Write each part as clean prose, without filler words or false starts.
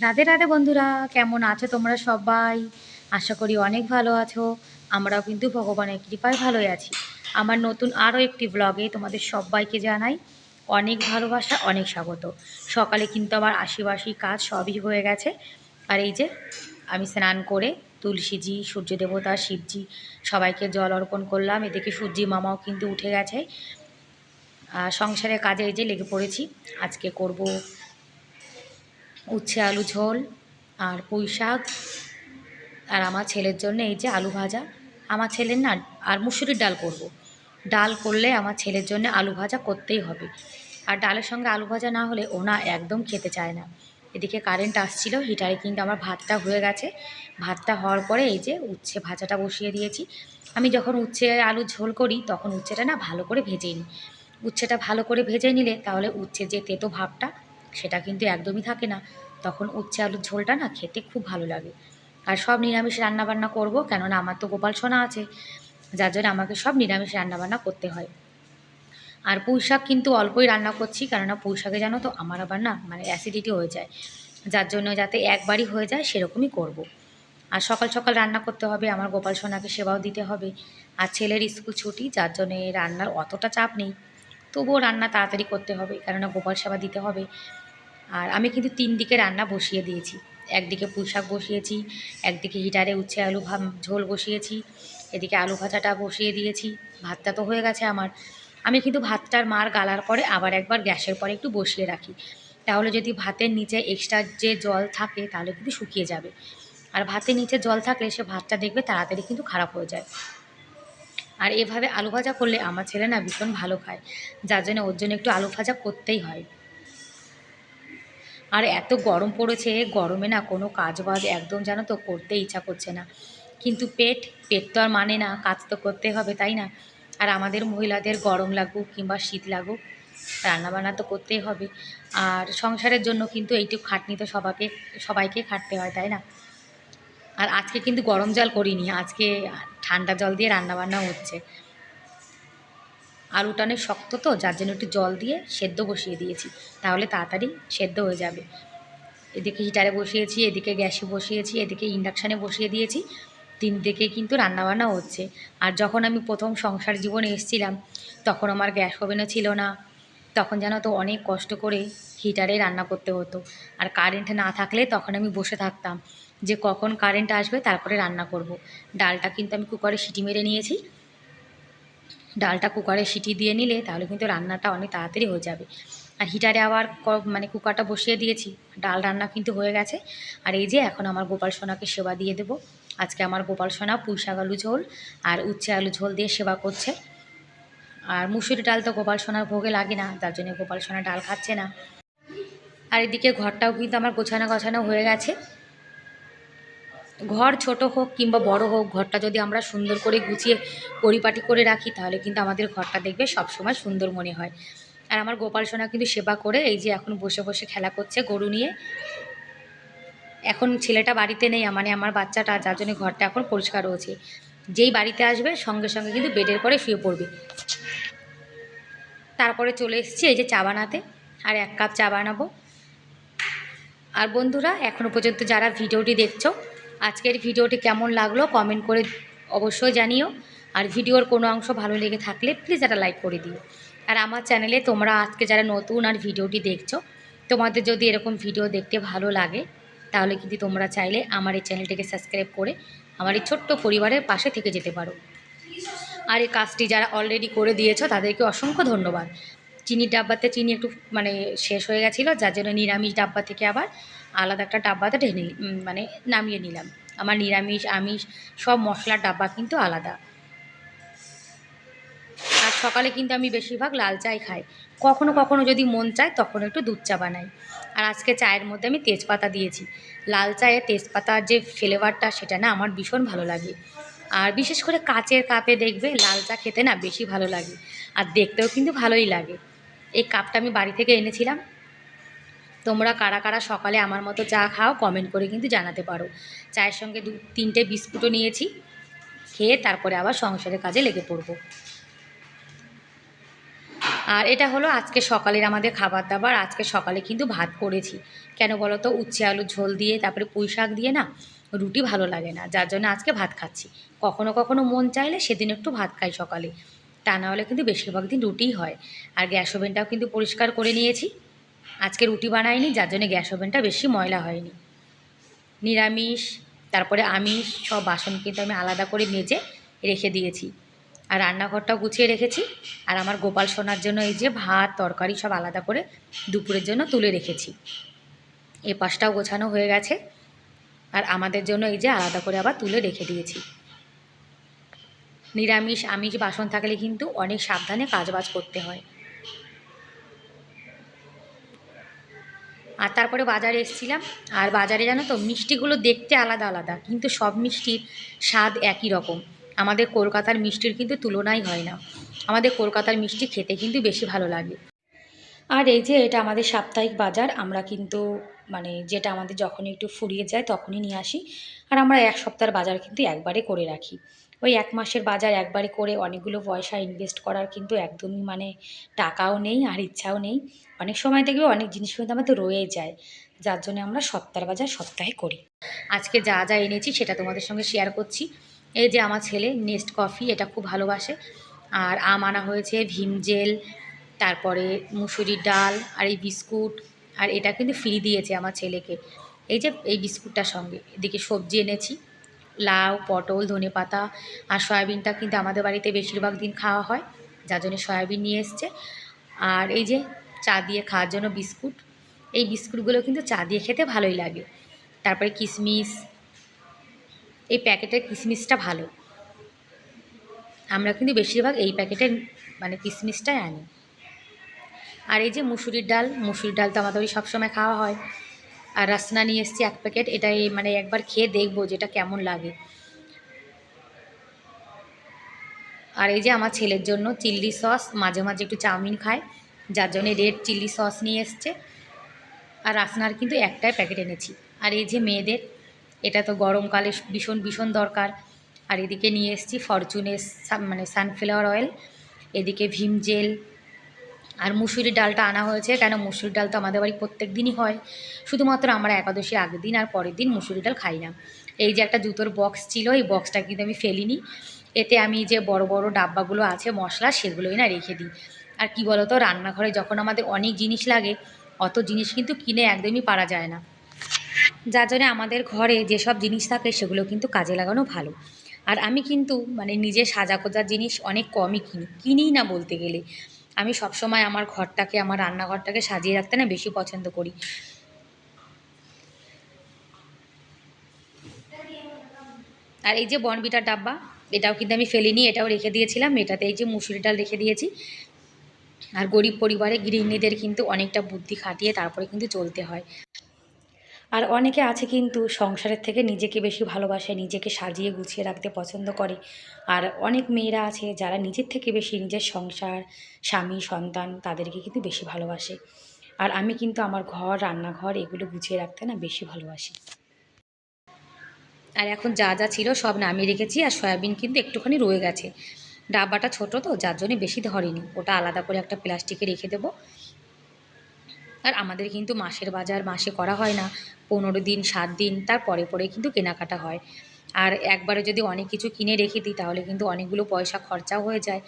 রাধে রাধে বন্ধুরা, কেমন আছো তোমরা সবাই? আশা করি অনেক ভালো আছো। আমরাও কিন্তু ভগবানের কৃপায় ভালোই আছি। আমার নতুন আরও একটি ব্লগে তোমাদের সবাইকে জানাই অনেক ভালোবাসা, অনেক স্বাগত। সকালে কিন্তু আমার আশিবাসি কাজ সবই হয়ে গেছে। আর এই যে আমি স্নান করে তুলসীজি, সূর্য দেবতা, শিবজি সবাইকে জল অর্পণ করলাম। এদিকে সূর্যি মামাও কিন্তু উঠে গেছে। সংসারের কাজে এই যে লেগে পড়েছি। আজকে করব উচ্ছে আলু ঝোল আর পুঁই শাক, আর আমার ছেলের জন্য এই যে আলু ভাজা। আমার ছেলের না আর মুসুরির ডাল করব। ডাল করলে আমার ছেলের জন্য আলু ভাজা করতেই হবে। আর ডালের সঙ্গে আলু ভাজা না হলে ও না একদম খেতে চায় না। এদিকে কারেন্ট আসছিল, হিটারে কিন্তু আমার ভাতটা হয়ে গেছে। ভাতটা হওয়ার পরে এই যে উচ্ছে ভাজাটা বসিয়ে দিয়েছি। আমি যখন উচ্ছে আলু ঝোল করি তখন উচ্ছেটা না ভালো করে ভেজে নিই। উচ্ছেটা ভালো করে ভেজে নিলে তাহলে উচ্ছে যে তেতো ভাবটা সেটা কিন্তু একদমই থাকে না। তখন উচ্ছে আলুর ঝোলটা না খেতে খুব ভালো লাগে। আর সব নিরামিষ রান্নাবান্না করব, কেননা আমার তো গোপাল সোনা আছে, যার জন্য আমাকে সব নিরামিষ রান্নাবান্না করতে হয়। আর পুঁই শাক কিন্তু অল্পই রান্না করছি, কেননা পুঁই শাকে জানো তো আমার আবার না মানে অ্যাসিডিটি হয়ে যায়, যার জন্য যাতে একবারই হয়ে যায় সেরকমই করব। আর সকাল সকাল রান্না করতে হবে, আমার গোপাল সোনাকে সেবাও দিতে হবে। আর ছেলের স্কুল ছুটি, যার জন্যে রান্নার অতটা চাপ নেই, তবুও রান্না তাড়াতাড়ি করতে হবে, কেননা গোপাল সেবা দিতে হবে। আর আমি কিন্তু 3 দিকে রান্না বসিয়ে দিয়েছি। একদিকে পুঁই শাক বসিয়েছি, একদিকে হিটারে উচ্ছে আলু ঝোল বসিয়েছি, এদিকে আলু ভাজাটা বসিয়ে দিয়েছি। ভাতটা তো হয়ে গেছে আমার। আমি কিন্তু ভাতটার মার গালার পরে আবার একবার গ্যাসের পরে একটু বসিয়ে রাখি, তাহলে যদি ভাতের নিচে এক্সট্রা যে জল থাকে তাহলে কিন্তু শুকিয়ে যাবে। আর ভাতের নিচে জল থাকলে সে ভাতটা দেখবে তাড়াতাড়ি কিন্তু খারাপ হয়ে যায়। আর এভাবে আলু ভাজা করলে আমার ছেলে না ভীষণ ভালো খায়, যার জন্য ওর জন্য একটু আলু ভাজা করতেই হয়। আর এত গরম পড়েছে, গরমে না কোনো কাজ বাজ একদম জানো তো করতে ইচ্ছা করছে না। কিন্তু পেট পেট তো আর মানে না, কাজ তো করতে হবে, তাই না? আর আমাদের মহিলাদের গরম লাগুক কিংবা শীত লাগুক রান্নাবান্না তো করতেই হবে। আর সংসারের জন্য কিন্তু এইটুকু খাটনি তো সবাইকে খাটতে হয়, তাই না? আর আজকে কিন্তু গরম জল করিনি, আজকে ঠান্ডা জল দিয়ে রান্নাবান্না হচ্ছে। আলুটা অনেক শক্ত তো, যার জন্য একটু জল দিয়ে সেদ্ধ বসিয়ে দিয়েছি, তাহলে তাড়াতাড়ি সেদ্ধ হয়ে যাবে। এদিকে হিটারে বসিয়েছি, এদিকে গ্যাসে বসিয়েছি, এদিকে ইন্ডাকশানে বসিয়ে দিয়েছি। 3 দিকে কিন্তু রান্নাবান্না হচ্ছে। আর যখন আমি প্রথম সংসার জীবনে এসেছিলাম তখন আমার গ্যাস ওভেনও ছিল না। তখন জানো তো অনেক কষ্ট করে হিটারে রান্না করতে হতো। আর কারেন্ট না থাকলে তখন আমি বসে থাকতাম যে কখন কারেন্ট আসবে তারপরে রান্না করব। ডালটা কিন্তু আমি কুকারে সিটি মেরে নিয়েছি। ডালটা কুকারে সিটি দিয়ে নিলে তাহলে কিন্তু রান্নাটা অনেক তাড়াতাড়ি হয়ে যাবে। আর হিটারে আবার মানে কুকারটা বসিয়ে দিয়েছি, ডাল রান্না কিন্তু হয়ে গেছে। আর এই যে এখন আমার গোপাল সোনাকে সেবা দিয়ে দেবো। আজকে আমার গোপাল সোনা পুঁই শাক আলু ঝোল আর উচ্ছে আলু ঝোল দিয়ে সেবা করছে। আর মুসুরি ডাল তো গোপাল সোনার ভোগে লাগে না, তার জন্য গোপাল সোনা ডাল খাচ্ছে না। আর এদিকে ঘরটাও কিন্তু আমার গোছানো হয়ে গেছে। ঘর ছোট হোক কিংবা বড় হোক, ঘরটা যদি আমরা সুন্দর করে গুছিয়ে পরিপাটি করে রাখি তাহলে কিন্তু আমাদের ঘরটা দেখবে সবসময় সুন্দর মনে হয়। আর আমার গোপাল সোনা কিন্তু সেবা করে এই যে এখন বসে বসে খেলা করছে গরু নিয়ে। এখন ছেলেটা বাড়িতে নেই, মানে আমার বাচ্চাটা, যার জন্য ঘরটা এখন পরিষ্কার রয়েছে। যেই বাড়িতে আসবে সঙ্গে সঙ্গে কিন্তু বেডের পরে শুয়ে পড়বে। তারপরে চলে এসেছি এই যে চা বানাতে, আর 1 কাপ চা বানাবো। আর বন্ধুরা, এখনও পর্যন্ত যারা ভিডিওটি দেখছো, আজকের ভিডিওটি কেমন লাগলো কমেন্ট করে অবশ্যই জানিও। আর ভিডিওর কোনো অংশ ভালো লেগে থাকলে প্লিজ একটা লাইক করে দিও। আর আমার চ্যানেলে তোমরা আজকে যারা নতুন আর ভিডিওটি দেখছো, তোমাদের যদি এরকম ভিডিও দেখতে ভালো লাগে তাহলে কিন্তু তোমরা চাইলে আমার এই চ্যানেলটিকে সাবস্ক্রাইব করে আমার এই ছোট্ট পরিবারের পাশে থেকে যেতে পারো। আর এই কাজটি যারা অলরেডি করে দিয়েছো তাদেরকে অসংখ্য ধন্যবাদ। চিনির ডাব্বাতে চিনি একটু শেষ হয়ে গেছিলো, যার জন্য নিরামিষ ডাব্বা থেকে আবার আলাদা একটা ডাব্বাতে ঢেলে নামিয়ে নিলাম। আমার নিরামিষ আমিষ সব মশলার ডাব্বা কিন্তু আলাদা। আর সকালে কিন্তু আমি বেশিরভাগ লাল চাই খাই, কখনো কখনো যদি মন চায় তখন একটু দুধ চা বানাই। আর আজকে চায়ের মধ্যে আমি তেজপাতা দিয়েছি। লাল চায়ে তেজপাতার যে ফ্লেভারটা সেটা না আমার ভীষণ ভালো লাগে। আর বিশেষ করে কাচের কাপে দেখবে লাল চা খেতে না বেশি ভালো লাগে, আর দেখতেও কিন্তু ভালোই লাগে। এই কাপটা আমি বাড়ি থেকে এনেছিলাম। তোমরা কারা কারা সকালে আমার মতো চা খাও কমেন্ট করে কিন্তু জানাতে পারো। চায়ের সঙ্গে 2-3টে বিস্কুটও নিয়েছি, খেয়ে তারপরে আবার সংসারের কাজে লেগে পড়বো। আর এটা হলো আজকে সকালের আমাদের খাবার দাবার। আজকে সকালে কিন্তু ভাত করেছি। কেন বলো তো, উচ্ছে আলুর ঝোল দিয়ে তারপরে পুঁই শাক দিয়ে না রুটি ভালো লাগে না, যার জন্য আজকে ভাত খাচ্ছি। কখনো কখনো মন চাইলে সেদিন একটু ভাত খাই সকালে, তা না হলে কিন্তু বেশিরভাগ দিন রুটিই হয়। আর গ্যাস ওভেনটাও কিন্তু পরিষ্কার করে নিয়েছি। আজকে রুটি বানাইনি, যার জন্য গ্যাস ওভেনটা বেশি ময়লা হয়নি। নিরামিষ তারপরে আমিষ সব বাসন কিন্তু আমি আলাদা করে মেজে রেখে দিয়েছি। আর রান্নাঘরটাও গুছিয়ে রেখেছি। আর আমার গোপাল সোনার জন্য এই যে ভাত তরকারি সব আলাদা করে দুপুরের জন্য তুলে রেখেছি। এ পাশটাও গোছানো হয়ে গেছে। আর আমাদের জন্য এই যে আলাদা করে আবার তুলে রেখে দিয়েছি। নিরামিষ আমিষ বাসন থাকলে কিন্তু অনেক সাবধানে কাজবাজ করতে হয়। আর তারপরে বাজারে এসেছিলাম। আর বাজারে জানো তো মিষ্টিগুলো দেখতে আলাদা আলাদা, কিন্তু সব মিষ্টির স্বাদ একই রকম। আমাদের কলকাতার মিষ্টির কিন্তু তুলনাই হয় না। আমাদের কলকাতার মিষ্টি খেতে কিন্তু বেশি ভালো লাগে। আর এই যে এটা আমাদের সাপ্তাহিক বাজার, আমরা কিন্তু যেটা আমাদের যখনই একটু ফুরিয়ে যায় তখনই নিয়ে আসি। আর আমরা এক সপ্তাহের বাজার কিন্তু একবারে করে রাখি। ওই 1 মাসের বাজার একবারে করে অনেকগুলো পয়সা ইনভেস্ট করার কিন্তু একদমই টাকাও নেই আর ইচ্ছাও নেই। অনেক সময় দেখবে অনেক জিনিস কিন্তু আমাদের রয়ে যায়, যার জন্য আমরা সপ্তাহের বাজার সপ্তাহে করি। আজকে যা যা এনেছি সেটা তোমাদের সঙ্গে শেয়ার করছি। এই যে আমার ছেলে নেস্ট কফি এটা খুব ভালোবাসে। আর আম আনা হয়েছে, ভিম জেল, তারপরে মুসুরির ডাল আর এই বিস্কুট। আর এটা কিন্তু ফ্রি দিয়েছে আমার ছেলেকে, এই যে এই বিস্কুটটার সঙ্গে। এদিকে সবজি এনেছি, লাউ পটল ধনেপাতা। আর সয়াবিনটা কিন্তু আমাদের বাড়িতে বেশিরভাগ দিন খাওয়া হয়, যার জন্য সয়াবিন নিয়ে এসছে। আর এই যে চা দিয়ে খাওয়ার জন্য বিস্কুট। এই বিস্কুটগুলো কিন্তু চা দিয়ে খেতে ভালোই লাগে। তারপরে কিশমিশ, এই প্যাকেটের কিশমিশটা ভালো। আমরা কিন্তু বেশিরভাগ এই প্যাকেটের কিশমিশটাই আনি। আর এই যে মুসুরির ডাল, মুসুরির ডাল তো আমাদের ওই সবসময় খাওয়া হয়। আর রাসনা নিয়ে এসেছি 1 প্যাকেট। এটাই একবার খেয়ে দেখবো যেটা কেমন লাগে। আর এই যে আমার ছেলের জন্য চিল্লি সস, মাঝে মাঝে একটু চাউমিন খায়, যার জন্যে রেড চিল্লি সস নিয়ে এসছে। আর রাসনার কিন্তু একটাই প্যাকেট এনেছি। আর এই যে মেয়েদের, এটা তো গরমকালে ভীষণ ভীষণ দরকার। আর এদিকে নিয়ে এসেছি ফরচুনের সানফ্লাওয়ার অয়েল, এদিকে ভিম জেল। আর মুসুরির ডালটা আনা হয়েছে, কেন মুসুরির ডাল তো আমাদের বাড়ি প্রত্যেক দিনই হয়। শুধুমাত্র আমরা একাদশীর আগের দিন আর পরের দিন মুসুরি ডাল খাই না। এই যে একটা জুতোর বক্স ছিল, এই বক্সটা কিন্তু আমি ফেলিনি। এতে আমি যে বড় বড় ডাব্বাগুলো আছে মশলা, সেগুলোই না রেখে দিই। আর কি বলো তো, রান্নাঘরে যখন আমাদের অনেক জিনিস লাগে, অত জিনিস কিন্তু কিনে একদমই পারা যায় না। যার জন্য আমাদের ঘরে যেসব জিনিস থাকে সেগুলো কিন্তু কাজে লাগানো ভালো। আর আমি কিন্তু নিজে সাজা গোজার জিনিস অনেক কমই কিনিই না বলতে গেলে। আমি সবসময় আমার ঘরটাকে, আমার রান্নাঘরটাকে সাজিয়ে রাখতে না বেশি পছন্দ করি। আর এই যে বর্নভিটার ডাব্বা, এটাও কিন্তু আমি ফেলিনি, এটাও রেখে দিয়েছিলাম। এটাতে এই যে মুসুরি ডাল রেখে দিয়েছি। আর গরিব পরিবারে গৃহিণীদের কিন্তু অনেকটা বুদ্ধি খাটিয়ে তারপরে কিন্তু চলতে হয়। আর অনেকে আছে কিন্তু সংসারের থেকে নিজেকে বেশি ভালোবাসে, নিজেকে সাজিয়ে গুছিয়ে রাখতে পছন্দ করে। আর অনেক মেয়েরা আছে যারা নিজের থেকে বেশি নিজের সংসার, স্বামী, সন্তান তাদেরকে কিন্তু বেশি ভালোবাসে। আর আমি কিন্তু আমার ঘর, রান্নাঘর এগুলো গুছিয়ে রাখতে না বেশি ভালোবাসি। আর এখন যা যা ছিল সব নামিয়ে রেখেছি। আর সয়াবিন কিন্তু একটুখানি রয়ে গেছে, ডাব্বাটা ছোট তো যার জন্য বেশি ধরেনি, ওটা আলাদা করে একটা প্লাস্টিকে রেখে দেবো। আর আমাদের কিন্তু মাসের বাজার মাসে করা হয় না, 15 দিন 7 দিন তার পরে পরে কিন্তু কেনাকাটা হয়। আর একবারে যদি অনেক কিছু কিনে রেখে দিই তাহলে কিন্তু অনেকগুলো পয়সা খরচাও হয়ে যায়।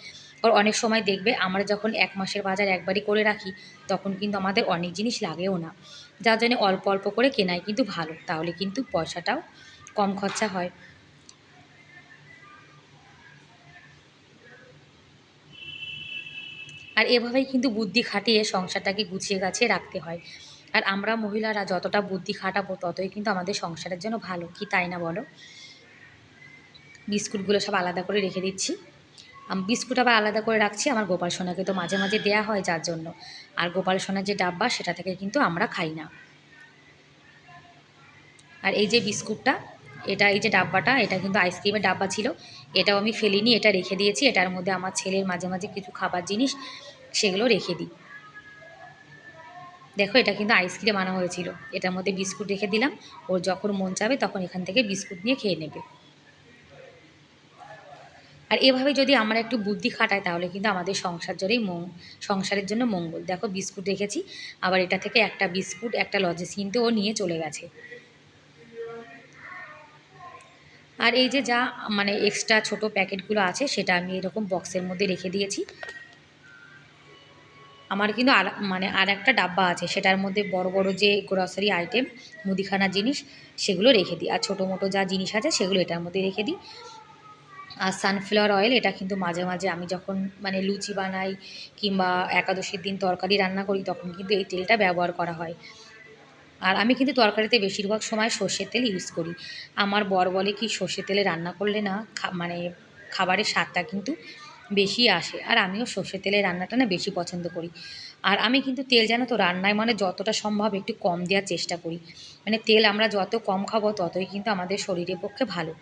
আর অনেক সময় দেখবে আমরা যখন 1 মাসের বাজার একবারই করে রাখি তখন কিন্তু আমাদের অনেক জিনিস লাগেও না, যার জন্য অল্প অল্প করে কেনাই কিন্তু ভালো, তাহলে কিন্তু পয়সাটাও কম খরচা হয়। আর এভাবেই কিন্তু বুদ্ধি খাটিয়ে সংসারটাকে গুছিয়ে গাছিয়ে রাখতে হয়। আর আমরা মহিলারা যতটা বুদ্ধি খাটাবো ততই কিন্তু আমাদের সংসারের জন্য ভালো, কি তাই না বলো? বিস্কুটগুলো সব আলাদা করে রেখে দিচ্ছি। বিস্কুট আবার আলাদা করে রাখছি, আমার গোপাল সোনাকে তো মাঝে মাঝে দেয়া হয় যার জন্য। আর গোপাল সোনার যে ডাব্বা সেটা থেকে কিন্তু আমরা খাই না। আর এই যে বিস্কুটটা, এটা এই যে ডাব্বাটা, এটা কিন্তু আইসক্রিমের ডাব্বা ছিল, এটাও আমি ফেলিনি, এটা রেখে দিয়েছি। এটার মধ্যে আমার ছেলের মাঝে মাঝে কিছু খাবার জিনিস সেগুলো রেখে দিই। দেখো এটা কিন্তু আইসক্রিম আনা হয়েছিল, এটার মধ্যে বিস্কুট রেখে দিলাম, ওর যখন মন চাবে তখন এখান থেকে বিস্কুট নিয়ে খেয়ে নেবে। আর এভাবে যদি আমরা একটু বুদ্ধি খাটাই তাহলে কিন্তু আমাদের সংসারের জন্য মঙ্গল। দেখো বিস্কুট রেখেছি, আবার এটা থেকে একটা বিস্কুট একটা লজেন্স কিন্তু ও নিয়ে চলে গেছে। আর এই যে যা মানে এক্সট্রা ছোট প্যাকেটগুলো আছে সেটা আমি এরকম বক্সের মধ্যে রেখে দিয়েছি। আমার কিন্তু মানে আর একটা ডাব্বা আছে, সেটার মধ্যে বড় বড় যে গ্রসারি আইটেম, মুদিখানার জিনিস সেগুলো রেখে দিই, আর ছোটো মোটো যা জিনিস আছে সেগুলো এটার মধ্যে রেখে দিই। আর সানফ্লাওয়ার অয়েল এটা কিন্তু মাঝে মাঝে আমি যখন মানে লুচি বানাই কিংবা একাদশীর দিন তরকারি রান্না করি তখন কিন্তু এই তেলটা ব্যবহার করা হয়। আর আমি কিন্তু তরকারিতে বেশিরভাগ সময় সর্ষের তেল ইউজ করি। আমার বর বলে কি সর্ষের তেলে রান্না করলে না মানে খাবারের স্বাদটা কিন্তু বেশি আসে, আর আমিও সর্ষের তেলের রান্নাটা না বেশি পছন্দ করি। আর আমি কিন্তু তেল জানো তো রান্নায় মানে যতটা সম্ভব একটু কম দেওয়ার চেষ্টা করি, মানে তেল আমরা যত কম খাবো ততই কিন্তু আমাদের শরীরের পক্ষে ভালো।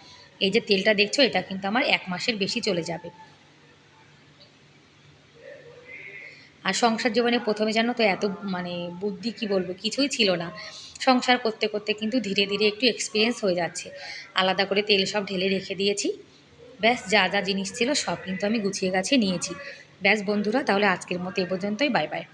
এই যে তেলটা দেখছো এটা কিন্তু আমার 1 মাসের বেশি চলে যাবে। আর সংসার জীবনে প্রথমে জানো তো এত মানে বুদ্ধি কি বলবো কিছুই ছিল না, সংসার করতে করতে কিন্তু ধীরে ধীরে একটু এক্সপিরিয়েন্স হয়ে যাচ্ছে। আলাদা করে তেল সব ঢেলে রেখে দিয়েছি, ব্যাস যা যা জিনিস ছিল সব কিন্তু আমি গুছিয়ে গাছিয়ে নিয়েছি। ব্যাস বন্ধুরা, তাহলে আজকের মতো এ পর্যন্তই, বাই বাই।